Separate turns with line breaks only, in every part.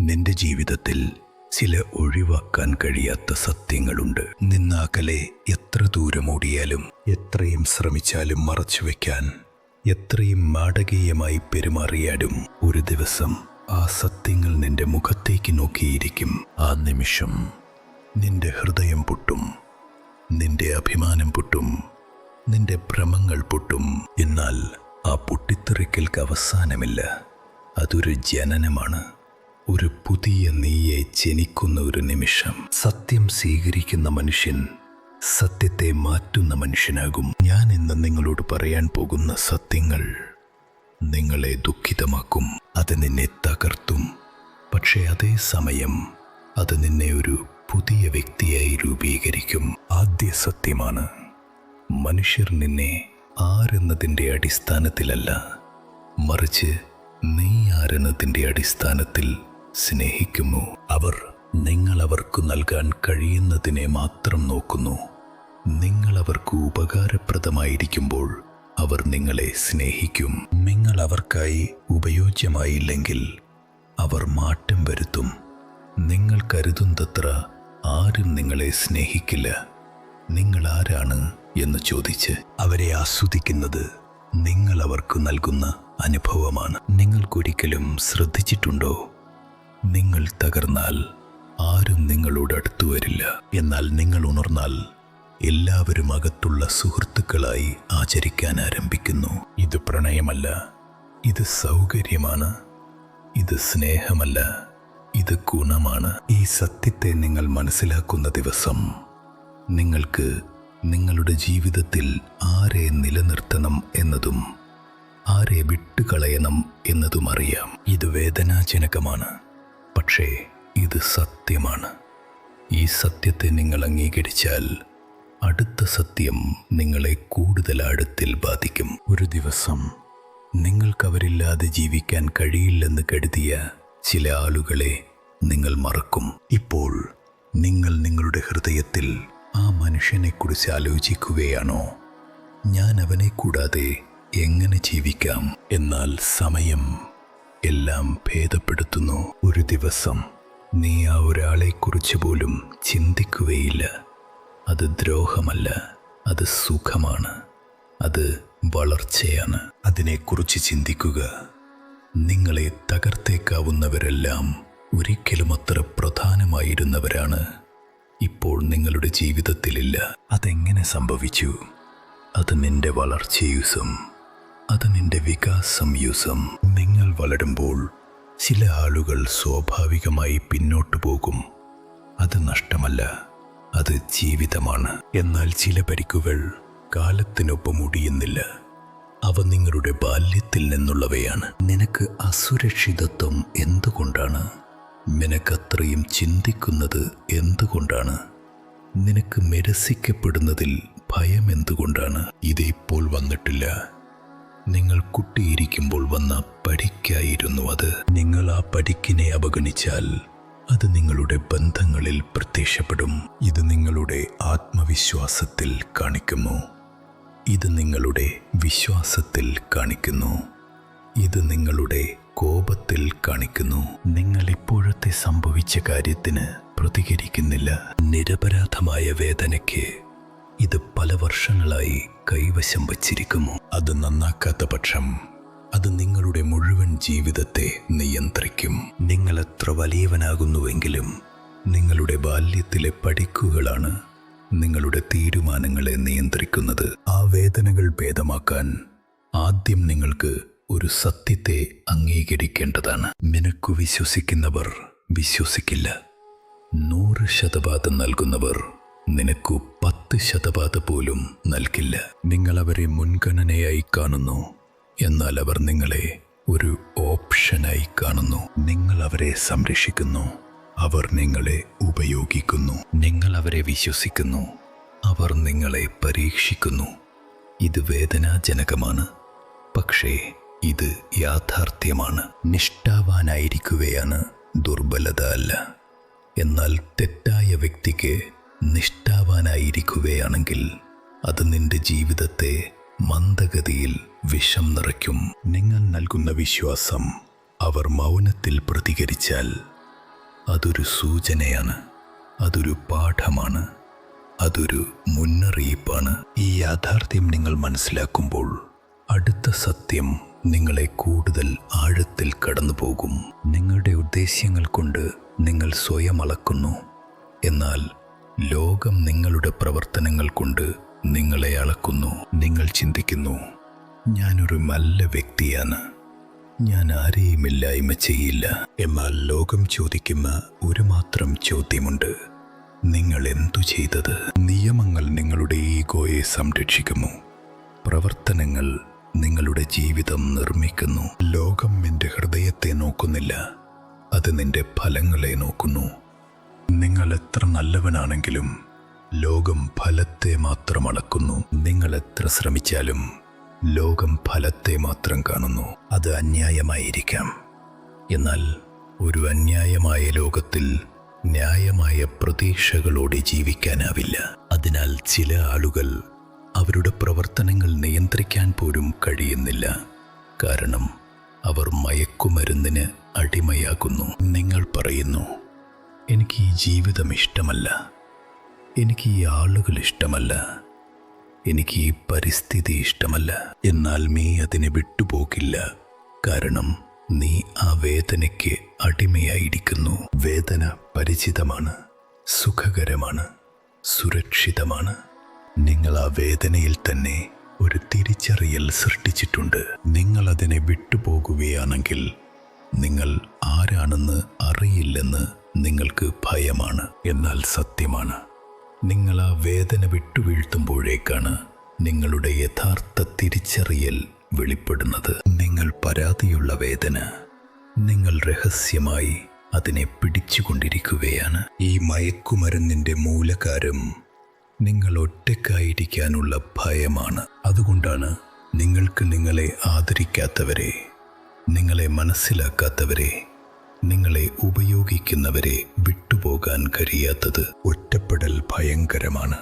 നിന്റെ ജീവിതത്തിൽ ചില ഒഴിവാക്കാൻ കഴിയാത്ത സത്യങ്ങളുണ്ട്. നിന്നകലെ എത്ര ദൂരം ഓടിയാലും, എത്രയും ശ്രമിച്ചാലും മറച്ചുവെക്കാൻ, എത്രയും നാടകീയമായി പെരുമാറിയാലും ഒരു ദിവസം ആ സത്യങ്ങൾ നിന്റെ മുഖത്തേക്ക് നോക്കിയിരിക്കും. ആ നിമിഷം നിന്റെ ഹൃദയം പൊട്ടും, നിന്റെ അഭിമാനം പൊട്ടും, നിന്റെ ഭ്രമങ്ങൾ പൊട്ടും. എന്നാൽ ആ പൊട്ടിത്തെറിക്കൽക്ക് അവസാനമില്ല. അതൊരു ജനനമാണ്. ഒരു പുതിയ നീയെ ജനിക്കുന്ന ഒരു നിമിഷം. സത്യം സ്വീകരിക്കുന്ന മനുഷ്യൻ സത്യത്തെ മാറ്റുന്ന മനുഷ്യനാകും. ഞാൻ ഇന്ന് നിങ്ങളോട് പറയാൻ പോകുന്ന സത്യങ്ങൾ നിങ്ങളെ ദുഃഖിതമാക്കും. അത് നിന്നെ തകർത്തും, പക്ഷേ അതേ സമയം അത് നിന്നെ ഒരു പുതിയ വ്യക്തിയായി രൂപീകരിക്കും. ആദ്യ സത്യമാണ്, മനുഷ്യർ നിന്നെ ആരെന്നതിൻ്റെ അടിസ്ഥാനത്തിലല്ല, മറിച്ച് നീ ആരെന്നതിൻ്റെ അടിസ്ഥാനത്തിൽ സ്നേഹിക്കുന്നു. അവർ നിങ്ങൾ അവർക്ക് നൽകാൻ കഴിയുന്നതിനെ മാത്രം നോക്കുന്നു. നിങ്ങൾ അവർക്ക് ഉപകാരപ്രദമായിരിക്കുമ്പോൾ അവർ നിങ്ങളെ സ്നേഹിക്കും. നിങ്ങൾ അവർക്കായി ഉപയോജ്യമായില്ലെങ്കിൽ അവർ മാറ്റം വരുത്തും. നിങ്ങൾ കരുതുന്നത്ര ആരും നിങ്ങളെ സ്നേഹിക്കില്ല. നിങ്ങൾ ആരാണ് എന്ന് ചോദിച്ച് അവരെ ആസ്വദിക്കുന്നത് നിങ്ങൾ അവർക്ക് നൽകുന്ന അനുഭവമാണ്. നിങ്ങൾക്കൊരിക്കലും ശ്രദ്ധിച്ചിട്ടുണ്ടോ, നിങ്ങൾ തകർന്നാൽ ആരും നിങ്ങളോട് അടുത്തു വരില്ല. എന്നാൽ നിങ്ങൾ ഉണർന്നാൽ എല്ലാവരും അകത്തുള്ള സുഹൃത്തുക്കളായി ആചരിക്കാൻ ആരംഭിക്കുന്നു. ഇത് പ്രണയമല്ല, ഇത് സൗകര്യമാണ്. ഇത് സ്നേഹമല്ല, ഇത് ഗുണമാണ്. ഈ സത്യത്തെ നിങ്ങൾ മനസ്സിലാക്കുന്ന ദിവസം നിങ്ങൾക്ക് നിങ്ങളുടെ ജീവിതത്തിൽ ആരെ നിലനിർത്തണം എന്നതും ആരെ വിട്ടുകളയണം എന്നതും അറിയാം. ഇത് വേദനാജനകമാണ്, പക്ഷേ ഇത് സത്യമാണ്. ഈ സത്യത്തെ നിങ്ങൾ അംഗീകരിച്ചാൽ അടുത്ത സത്യം നിങ്ങളെ കൂടുതൽ ആഴത്തിൽ ബാധിക്കും. ഒരു ദിവസം നിങ്ങൾക്കവരില്ലാതെ ജീവിക്കാൻ കഴിയില്ലെന്ന് കരുതിയ ചില ആളുകളെ നിങ്ങൾ മറക്കും. ഇപ്പോൾ നിങ്ങൾ നിങ്ങളുടെ ഹൃദയത്തിൽ ആ മനുഷ്യനെക്കുറിച്ച് ആലോചിക്കുകയാണോ? ഞാൻ അവനെ കൂടാതെ എങ്ങനെ ജീവിക്കാം? എന്നാൽ സമയം എല്ലാം ഭേദപ്പെടുത്തുന്നു. ഒരു ദിവസം നീ ആ ഒരാളെക്കുറിച്ച് പോലും ചിന്തിക്കുകയില്ല. അത് ദ്രോഹമല്ല, അത് സുഖമാണ്, അത് വളർച്ചയാണ്. അതിനെക്കുറിച്ച് ചിന്തിക്കുക. നിങ്ങളെ തകർത്തേക്കാവുന്നവരെല്ലാം ഒരിക്കലും അത്ര പ്രധാനമായിരുന്നവരാണ് ഇപ്പോൾ നിങ്ങളുടെ ജീവിതത്തിലില്ല. അതെങ്ങനെ സംഭവിച്ചു? അത് നിന്റെ വളർച്ചയൂസം, അത് നിന്റെ വികാസം യൂസം. നിങ്ങൾ വളരുമ്പോൾ ചില ആളുകൾ സ്വാഭാവികമായി പിന്നോട്ടു പോകും. അത് നഷ്ടമല്ല, അത് ജീവിതമാണ്. എന്നാൽ ചില പരിക്കുകൾ കാലത്തിനൊപ്പം ഒടിയുന്നില്ല. അവ നിങ്ങളുടെ ബാല്യത്തിൽ നിന്നുള്ളവയാണ്. നിനക്ക് അസുരക്ഷിതത്വം എന്തുകൊണ്ടാണ്? നിനക്കത്രയും ചിന്തിക്കുന്നത് എന്തുകൊണ്ടാണ്? നിനക്ക് നിരസിക്കപ്പെടുന്നതിൽ ഭയം എന്തുകൊണ്ടാണ്? ഇത് ഇപ്പോൾ വന്നിട്ടില്ല. നിങ്ങൾ കുട്ടിയിരിക്കുമ്പോൾ വന്ന പരിക്കായിരുന്നു അത്. നിങ്ങൾ ആ പരിക്കിനെ അവഗണിച്ചാൽ അത് നിങ്ങളുടെ ബന്ധങ്ങളിൽ പ്രത്യക്ഷപ്പെടും. ഇത് നിങ്ങളുടെ ആത്മവിശ്വാസത്തിൽ കാണിക്കുന്നു. ഇത് നിങ്ങളുടെ വിശ്വാസത്തിൽ കാണിക്കുന്നു. ഇത് നിങ്ങളുടെ കോപത്തിൽ കാണിക്കുന്നു. നിങ്ങൾ ഇപ്പോഴത്തെ സംഭവിച്ച കാര്യത്തിന് പ്രതികരിക്കുന്നില്ല. നിരപരാധമായ വേദനയ്ക്ക് ഇത് പല വർഷങ്ങളായി കൈവശം വച്ചിരിക്കുന്നു. അത് നന്നാക്കാത്ത പക്ഷം അത് നിങ്ങളുടെ മുഴുവൻ ജീവിതത്തെ നിയന്ത്രിക്കും. നിങ്ങൾ എത്ര വലിയവനാകുന്നുവെങ്കിലും നിങ്ങളുടെ ബാല്യത്തിലെ പരിക്കുകളാണ് നിങ്ങളുടെ തീരുമാനങ്ങളെ നിയന്ത്രിക്കുന്നത്. ആ വേദനകൾ ഭേദമാക്കാൻ ആദ്യം നിങ്ങൾക്ക് ഒരു സത്യത്തെ അംഗീകരിക്കേണ്ടതാണ്. നിനക്കു വിശ്വസിക്കുന്നവർ വിശ്വസിക്കില്ല. 100% നൽകുന്നവർ നിനക്കു 10% പോലും നൽകില്ല. നിങ്ങൾ അവരെ മുൻഗണനയായി കാണുന്നു, എന്നാൽ അവർ നിങ്ങളെ ഒരു ഓപ്ഷനായി കാണുന്നു. നിങ്ങൾ അവരെ സംരക്ഷിക്കുന്നു, അവർ നിങ്ങളെ ഉപയോഗിക്കുന്നു. നിങ്ങൾ അവരെ വിശ്വസിക്കുന്നു, അവർ നിങ്ങളെ പരീക്ഷിക്കുന്നു. ഇത് വേദനാജനകമാണ്, പക്ഷേ ഇത് യാഥാർത്ഥ്യമാണ്. നിഷ്ഠാവാനായിരിക്കുകയാണ് ദുർബലത അല്ല. എന്നാൽ തെറ്റായ വ്യക്തിക്ക് നിഷ്ഠാവാനായിരിക്കുകയാണെങ്കിൽ അത് നിന്റെ ജീവിതത്തെ മന്ദഗതിയിൽ വിഷം നിറയ്ക്കും. നിങ്ങൾ നൽകുന്ന വിശ്വാസം അവർ മൗനത്തിൽ പ്രതികരിച്ചാൽ അതൊരു സൂചനയാണ്, അതൊരു പാഠമാണ്, അതൊരു മുന്നറിയിപ്പാണ്. ഈ യാഥാർത്ഥ്യം നിങ്ങൾ മനസ്സിലാക്കുമ്പോൾ അടുത്ത സത്യം നിങ്ങളെ കൂടുതൽ ആഴത്തിൽ കടന്നു പോകും. നിങ്ങളുടെ ഉദ്ദേശ്യങ്ങൾ കൊണ്ട് നിങ്ങൾ സ്വയം അളക്കുന്നു, എന്നാൽ ലോകം നിങ്ങളുടെ പ്രവർത്തനങ്ങൾ കൊണ്ട് നിങ്ങളെ അളക്കുന്നു. നിങ്ങൾ ചിന്തിക്കുന്നു, ഞാനൊരു നല്ല വ്യക്തിയാണ്, ഞാൻ ആരെയും ഇല്ലായ്മ ചെയ്യില്ല. എന്നാൽ ലോകം ചോദിക്കുന്ന ഒരു മാത്രം ചോദ്യമുണ്ട്: നിങ്ങൾ എന്തു ചെയ്തത്? നിയമങ്ങൾ നിങ്ങളുടെ ഈഗോയെ സംരക്ഷിക്കുന്നു, പ്രവർത്തനങ്ങൾ നിങ്ങളുടെ ജീവിതം നിർമ്മിക്കുന്നു. ലോകം നിന്റെ ഹൃദയത്തെ നോക്കുന്നില്ല, അത് നിന്റെ ഫലങ്ങളെ നോക്കുന്നു. നിങ്ങൾ എത്ര നല്ലവനാണെങ്കിലും ലോകം ഫലത്തെ മാത്രം അളക്കുന്നു. നിങ്ങൾ എത്ര ശ്രമിച്ചാലും ലോകം ഫലത്തെ മാത്രം കാണുന്നു. അത് അന്യായമായിരിക്കാം, എന്നാൽ ഒരു അന്യായമായ ലോകത്തിൽ ന്യായമായ പ്രതീക്ഷകളോടെ ജീവിക്കാനാവില്ല. അതിനാൽ ചില ആളുകൾ അവരുടെ പ്രവർത്തനങ്ങൾ നിയന്ത്രിക്കാൻ പോലും കഴിയുന്നില്ല, കാരണം അവർ മയക്കുമരുന്നിന് അടിമയാകുന്നു. നിങ്ങൾ പറയുന്നു, എനിക്ക് ഈ ജീവിതം ഇഷ്ടമല്ല, എനിക്ക് ഈ ആളുകൾ ഇഷ്ടമല്ല, എനിക്ക് ഈ പരിസ്ഥിതി ഇഷ്ടമല്ല. എന്നാൽ നീ അതിനെ വിട്ടുപോകില്ല, കാരണം നീ ആ വേദനയ്ക്ക് അടിമയായിരിക്കുന്നു. വേദന പരിചിതമാണ്, സുഖകരമാണ്, സുരക്ഷിതമാണ്. നിങ്ങൾ ആ വേദനയിൽ തന്നെ ഒരു തിരിച്ചറിയൽ സൃഷ്ടിച്ചിട്ടുണ്ട്. നിങ്ങൾ അതിനെ വിട്ടുപോകുകയാണെങ്കിൽ നിങ്ങൾ ആരാണെന്ന് അറിയില്ലെന്ന് നിങ്ങൾക്ക് ഭയമാണ്. എന്നാൽ സത്യമാണ്, നിങ്ങൾ ആ വേദന വിട്ടുവീഴ്ത്തുമ്പോഴേക്കാണ് നിങ്ങളുടെ യഥാർത്ഥ തിരിച്ചറിയൽ വെളിപ്പെടുന്നത്. നിങ്ങൾ പരാതിയുള്ള വേദന, നിങ്ങൾ രഹസ്യമായി അതിനെ പിടിച്ചുകൊണ്ടിരിക്കുകയാണ്. ഈ മയക്കുമരുന്നിൻ്റെ മൂലകാരം നിങ്ങൾ ഒറ്റയ്ക്കായിരിക്കാനുള്ള ഭയമാണ്. അതുകൊണ്ടാണ് നിങ്ങൾക്ക് നിങ്ങളെ ആദരിക്കാത്തവരെ, നിങ്ങളെ മനസ്സിലാക്കാത്തവരെ, നിങ്ങളെ ഉപയോഗിക്കുന്നവരെ വിട്ടുപോകാൻ കഴിയാത്തത്. ഒറ്റപ്പെടൽ ഭയങ്കരമാണ്,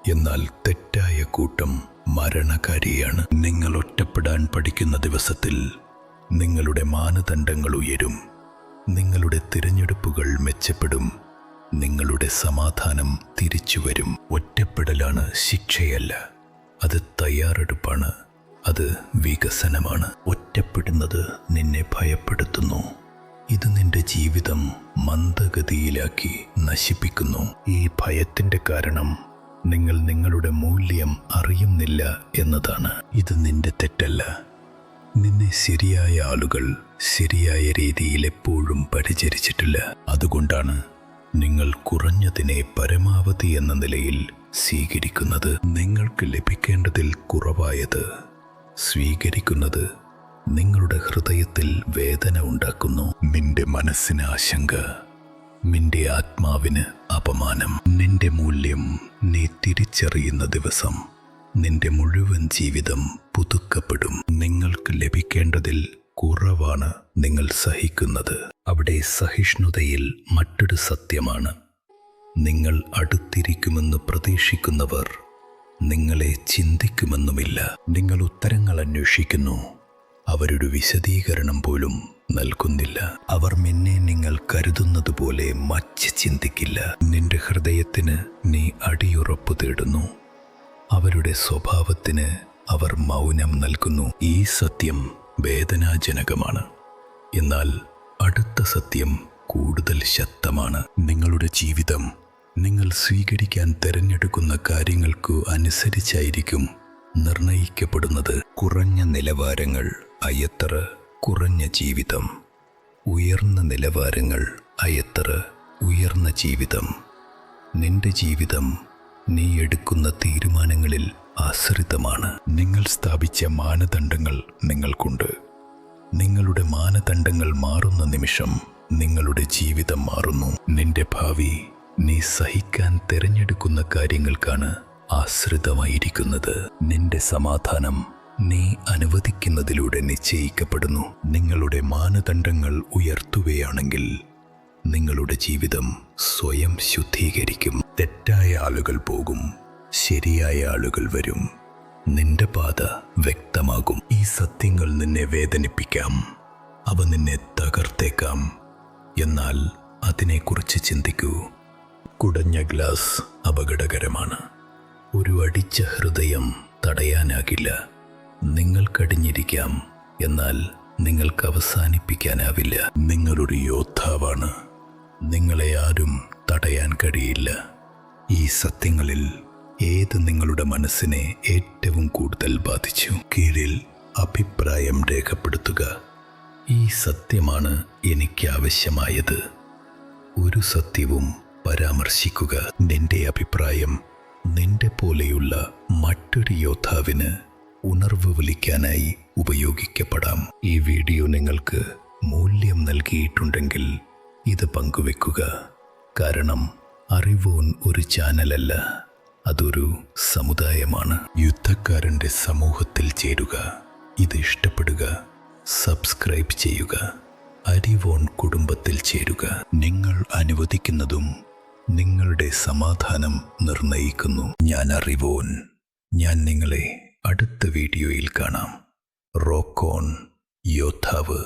എന്നാൽ തെറ്റായ കൂട്ടം മരണകാരിയാണ്. നിങ്ങൾ ഒറ്റപ്പെടാൻ പഠിക്കുന്ന ദിവസത്തിൽ നിങ്ങളുടെ മാനദണ്ഡങ്ങൾ ഉയരും, നിങ്ങളുടെ തിരഞ്ഞെടുപ്പുകൾ മെച്ചപ്പെടും, നിങ്ങളുടെ സമാധാനം തിരിച്ചുവരും. ഒറ്റപ്പെടലാണ് ശിക്ഷയല്ല, അത് തയ്യാറെടുപ്പാണ്, അത് വികസനമാണ്. ഒറ്റപ്പെടുന്നത് നിന്നെ ഭയപ്പെടുത്തുന്നു, ഇത് നിന്റെ ജീവിതം മന്ദഗതിയിലാക്കി നശിപ്പിക്കുന്നു. ഈ ഭയത്തിൻ്റെ കാരണം നിങ്ങൾ നിങ്ങളുടെ മൂല്യം അറിയുന്നില്ല എന്നതാണ്. ഇത് നിന്റെ തെറ്റല്ല, നിന്നെ ശരിയായ ആളുകൾ ശരിയായ രീതിയിൽ എപ്പോഴും പരിചരിച്ചിട്ടില്ല. അതുകൊണ്ടാണ് നിങ്ങൾ കുറഞ്ഞതിനെ പരമാവധി എന്ന നിലയിൽ സ്വീകരിക്കുന്നത്. നിങ്ങൾക്ക് ലഭിക്കേണ്ടതിൽ കുറവായത് സ്വീകരിക്കുന്നത് നിങ്ങളുടെ ഹൃദയത്തിൽ വേദന ഉണ്ടാക്കുന്നു. നിന്റെ മനസ്സിന് ആശങ്ക, നിന്റെ ആത്മാവിന് അപമാനം. നിന്റെ മൂല്യം നീ തിരിച്ചറിയുന്ന ദിവസം നിന്റെ മുഴുവൻ ജീവിതം പുതുക്കപ്പെടും. നിങ്ങൾക്ക് ലഭിക്കേണ്ടതിൽ കുറവാണ് നിങ്ങൾ സഹിക്കുന്നത്. അവിടെ സഹിഷ്ണുതയിൽ മറ്റൊരു സത്യമാണ്: നിങ്ങൾ അടുത്തിരിക്കുമെന്ന് പ്രതീക്ഷിക്കുന്നവർ നിങ്ങളെ ചിന്തിക്കുമെന്നുമില്ല. നിങ്ങൾ ഉത്തരങ്ങൾ അന്വേഷിക്കുന്നു, അവരൊരു വിശദീകരണം പോലും നൽകുന്നില്ല. അവർ നിന്നെ നിങ്ങൾ കരുതുന്നത് പോലെ മച്ച് ചിന്തിക്കില്ല. നിന്റെ ഹൃദയത്തിന് നീ അടിയുറപ്പ് തേടുന്നു, അവരുടെ സ്വഭാവത്തിന് അവർ മൗനം നൽകുന്നു. ഈ സത്യം വേദനാജനകമാണ്, എന്നാൽ അടുത്ത സത്യം കൂടുതൽ ശക്തമാണ്. നിങ്ങളുടെ ജീവിതം നിങ്ങൾ സ്വീകരിക്കാൻ തിരഞ്ഞെടുക്കുന്ന കാര്യങ്ങൾക്കു അനുസരിച്ചായിരിക്കും നിർണയിക്കപ്പെടുന്നത്. കുറഞ്ഞ നിലവാരങ്ങൾ അയത്തറ കുറഞ്ഞ ജീവിതം, ഉയർന്ന നിലവാരങ്ങൾ അയത്തറ ഉയർന്ന ജീവിതം. നിന്റെ ജീവിതം നീ എടുക്കുന്ന തീരുമാനങ്ങളിൽ ആശ്രിതമാണ്. നിങ്ങൾ സ്ഥാപിച്ച മാനദണ്ഡങ്ങൾ നിങ്ങൾക്കുണ്ട്. നിങ്ങളുടെ മാനദണ്ഡങ്ങൾ മാറുന്ന നിമിഷം നിങ്ങളുടെ ജീവിതം മാറുന്നു. നിന്റെ ഭാവി നീ സഹിക്കാൻ തിരഞ്ഞെടുക്കുന്ന കാര്യങ്ങൾക്കാണ് ആശ്രിതമായിരിക്കുന്നത്. നിന്റെ സമാധാനം നീ അനുവദിക്കുന്നതിലൂടെ നിശ്ചയിക്കപ്പെടുന്നു. നിങ്ങളുടെ മാനദണ്ഡങ്ങൾ ഉയർത്തുകയാണെങ്കിൽ നിങ്ങളുടെ ജീവിതം സ്വയം ശുദ്ധീകരിക്കും. തെറ്റായ ആളുകൾ പോകും, ശരിയായ ആളുകൾ വരും. നിന്റെ പാത വ്യക്തമാകും. ഈ സത്യങ്ങൾ നിന്നെ വേദനിപ്പിക്കാം, അവ നിന്നെ തകർത്തേക്കാം. എന്നാൽ അതിനെക്കുറിച്ച് ചിന്തിക്കൂ. കുടഞ്ഞ ഗ്ലാസ് അപകടകരമാണ്. ഒരു അടിച്ച ഹൃദയം തടയാനാകില്ല. നിങ്ങൾക്കടിഞ്ഞിരിക്കാം, എന്നാൽ നിങ്ങൾക്ക് അവസാനിപ്പിക്കാനാവില്ല. നിങ്ങളൊരു യോദ്ധാവാണ്. നിങ്ങളെ ആരും തടയാൻ കഴിയില്ല. ഈ സത്യങ്ങളിൽ ഏത് നിങ്ങളുടെ മനസ്സിനെ ഏറ്റവും കൂടുതൽ ബാധിച്ചു? കീഴിൽ അഭിപ്രായം രേഖപ്പെടുത്തുക. ഈ സത്യമാണ് എനിക്ക് ആവശ്യമായത്. ഒരു സത്യവും പരാമർശിക്കുക. നിന്റെ അഭിപ്രായം നിന്റെ പോലെയുള്ള മറ്റൊരു യോദ്ധാവിന് ഉണർവ് വിളിക്കാനായി ഉപയോഗിക്കപ്പെടാം. ഈ വീഡിയോ നിങ്ങൾക്ക് മൂല്യം നൽകിയിട്ടുണ്ടെങ്കിൽ ഇത് പങ്കുവെക്കുക. കാരണം അറിവോൻ ഒരു ചാനലല്ല, അതൊരു സമുദായമാണ്. യുദ്ധക്കാരൻ്റെ സമൂഹത്തിൽ ചേരുക. ഇത് ഇഷ്ടപ്പെടുക, സബ്സ്ക്രൈബ് ചെയ്യുക. അറിവോൻ കുടുംബത്തിൽ ചേരുക. നിങ്ങൾ അനുവദിക്കുന്നതും നിങ്ങളുടെ സമാധാനം നിർണയിക്കുന്നു. ഞാൻ അറിവോൻ. ഞാൻ നിങ്ങളെ അടുത്ത വീഡിയോയിൽ കാണാം. Rock on യോദ്ധാവ്.